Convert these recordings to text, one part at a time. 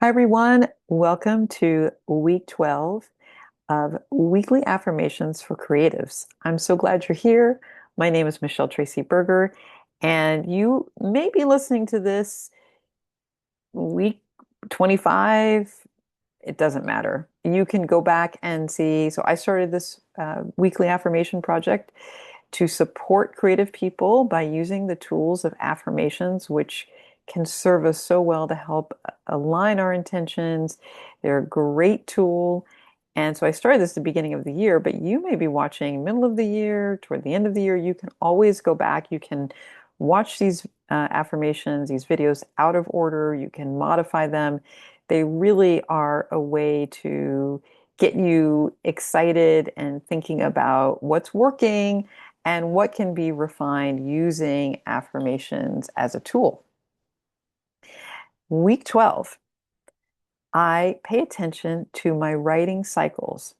Hi, everyone. Welcome to week 12 of Weekly Affirmations for Creatives. I'm so glad you're here. My name is Michelle Tracy Berger, and you may be listening to this week 25. It doesn't matter. You can go back and see. So, I started this weekly affirmation project to support creative people by using the tools of affirmations, which can serve us so well to help align our intentions. They're a great tool. And so I started this at the beginning of the year, but you may be watching middle of the year, toward the end of the year. You can always go back. You can watch these affirmations, these videos out of order. You can modify them. They really are a way to get you excited and thinking about what's working and what can be refined using affirmations as a tool. Week 12, I pay attention to my writing cycles.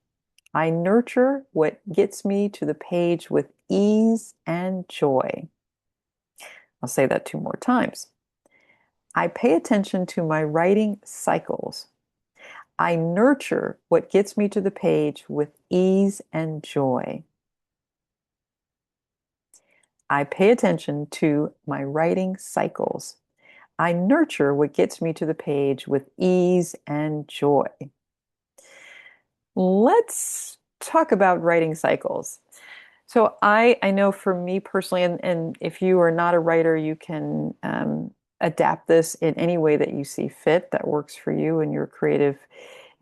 I nurture what gets me to the page with ease and joy. I'll say that two more times. I pay attention to my writing cycles. I nurture what gets me to the page with ease and joy. I pay attention to my writing cycles. I nurture what gets me to the page with ease and joy. Let's talk about writing cycles. So I know for me personally, and if you are not a writer, you can adapt this in any way that you see fit that works for you and your creative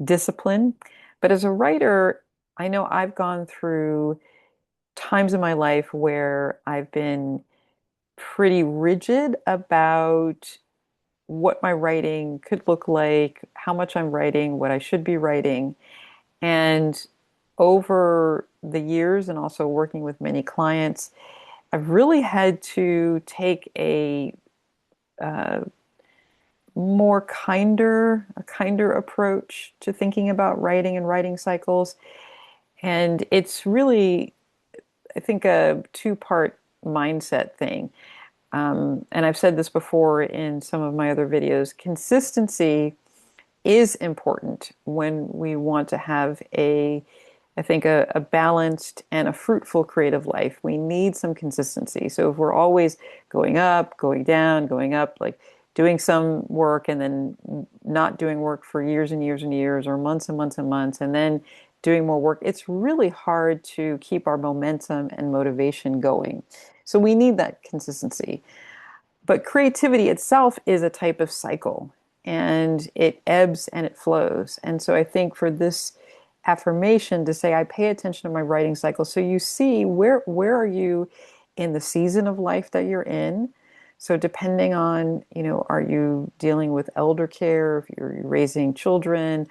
discipline. But as a writer, I know I've gone through times in my life where I've been pretty rigid about what my writing could look like, how much I'm writing, what I should be writing. And over the years, and also working with many clients, I've really had to take uh, a kinder approach to thinking about writing and writing cycles. And it's really, I think, a two-part mindset thing. And I've said this before in some of my other videos. Consistency is important when we want to have I think, a balanced and a fruitful creative life. We need some consistency. So if we're always going up, going down, going up, like doing some work and then not doing work for years and years and years, or months and months and months, and then doing more work, it's really hard to keep our momentum and motivation going. So we need that consistency. But creativity itself is a type of cycle, and it ebbs and it flows. And so I think for this affirmation to say, I pay attention to my writing cycle. So you see where are you in the season of life that you're in? So depending on, are you dealing with elder care? If you're raising children,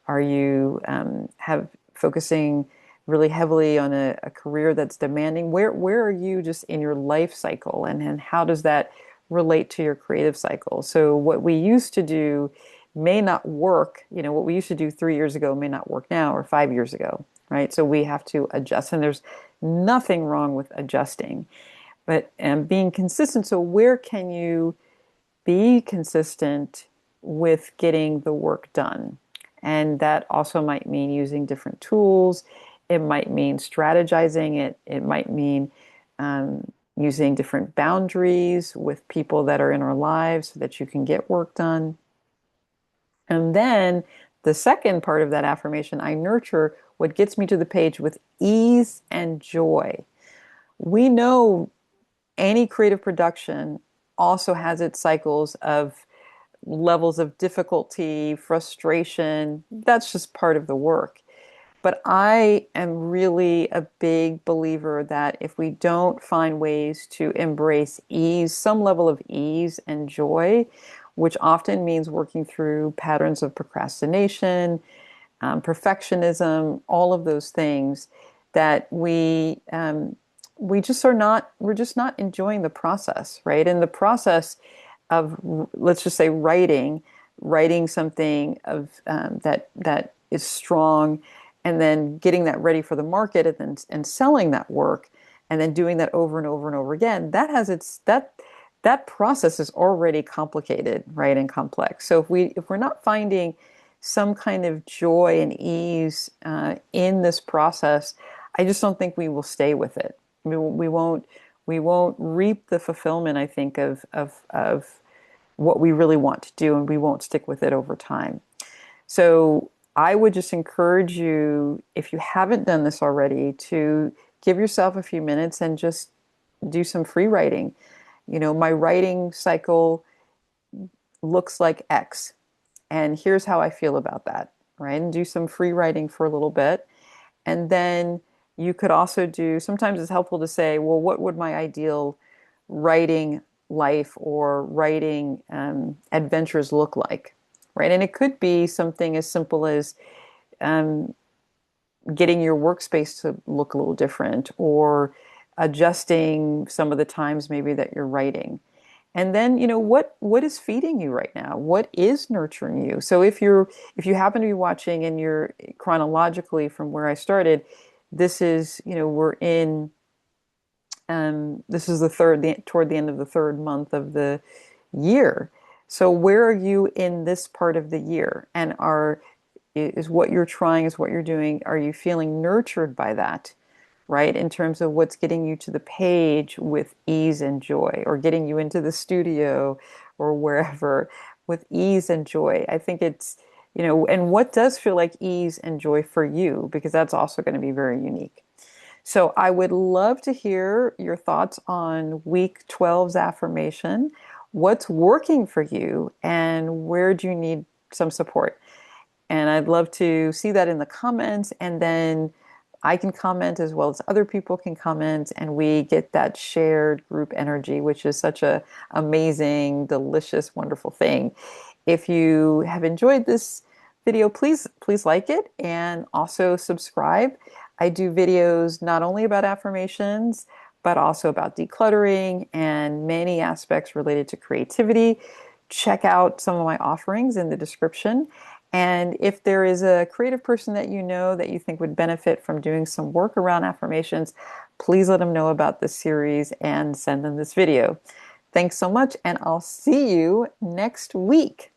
are you have focusing really heavily on a career that's demanding? Where are you just in your life cycle, and how does that relate to your creative cycle? So what we used to do may not work. What we used to do 3 years ago may not work now, or 5 years ago, right? So we have to adjust, and there's nothing wrong with adjusting, but being consistent. So where can you be consistent with getting the work done? And that also might mean using different tools. It might mean strategizing it. It might mean using different boundaries with people that are in our lives so that you can get work done. And then the second part of that affirmation, I nurture what gets me to the page with ease and joy. We know any creative production also has its cycles of levels of difficulty, frustration. That's just part of the work. But I am really a big believer that if we don't find ways to embrace ease, some level of ease and joy, which often means working through patterns of procrastination, perfectionism, all of those things, that we just are not, we're just not enjoying the process, right? And the process of, let's just say, writing something of that is strong, and then getting that ready for the market, and selling that work, and then doing that over and over and over again. that process is already complicated, right, and complex. So if we're not finding some kind of joy and ease in this process, I just don't think we will stay with it. We won't reap the fulfillment, I think, of what we really want to do, and we won't stick with it over time. So I would just encourage you, if you haven't done this already, to give yourself a few minutes and just do some free writing. My writing cycle looks like X, and here's how I feel about that, right? And do some free writing for a little bit. And then you could also do, sometimes it's helpful to say, well, what would my ideal writing life or writing adventures look like, right? And it could be something as simple as um, getting your workspace to look a little different, or adjusting some of the times maybe that you're writing. And then, what is feeding you right now? What is nurturing you? So if you happen to be watching and you're chronologically from where I started, this is, we're in this is toward the end of the third month of the year. So where are you in this part of the year? And is what you're trying, is what you're doing, are you feeling nurtured by that? Right? In terms of what's getting you to the page with ease and joy, or getting you into the studio or wherever with ease and joy. I think it's, and what does feel like ease and joy for you, because that's also going to be very unique. So I would love to hear your thoughts on week 12's affirmation. What's working for you, and where do you need some support? And I'd love to see that in the comments, and then I can comment as well as other people can comment, and we get that shared group energy, which is such a amazing, delicious, wonderful thing. If you have enjoyed this video, please like it and also subscribe. I do videos not only about affirmations, but also about decluttering and many aspects related to creativity. Check out some of my offerings in the description. And if there is a creative person that you know that you think would benefit from doing some work around affirmations, please let them know about this series and send them this video. Thanks so much, and I'll see you next week.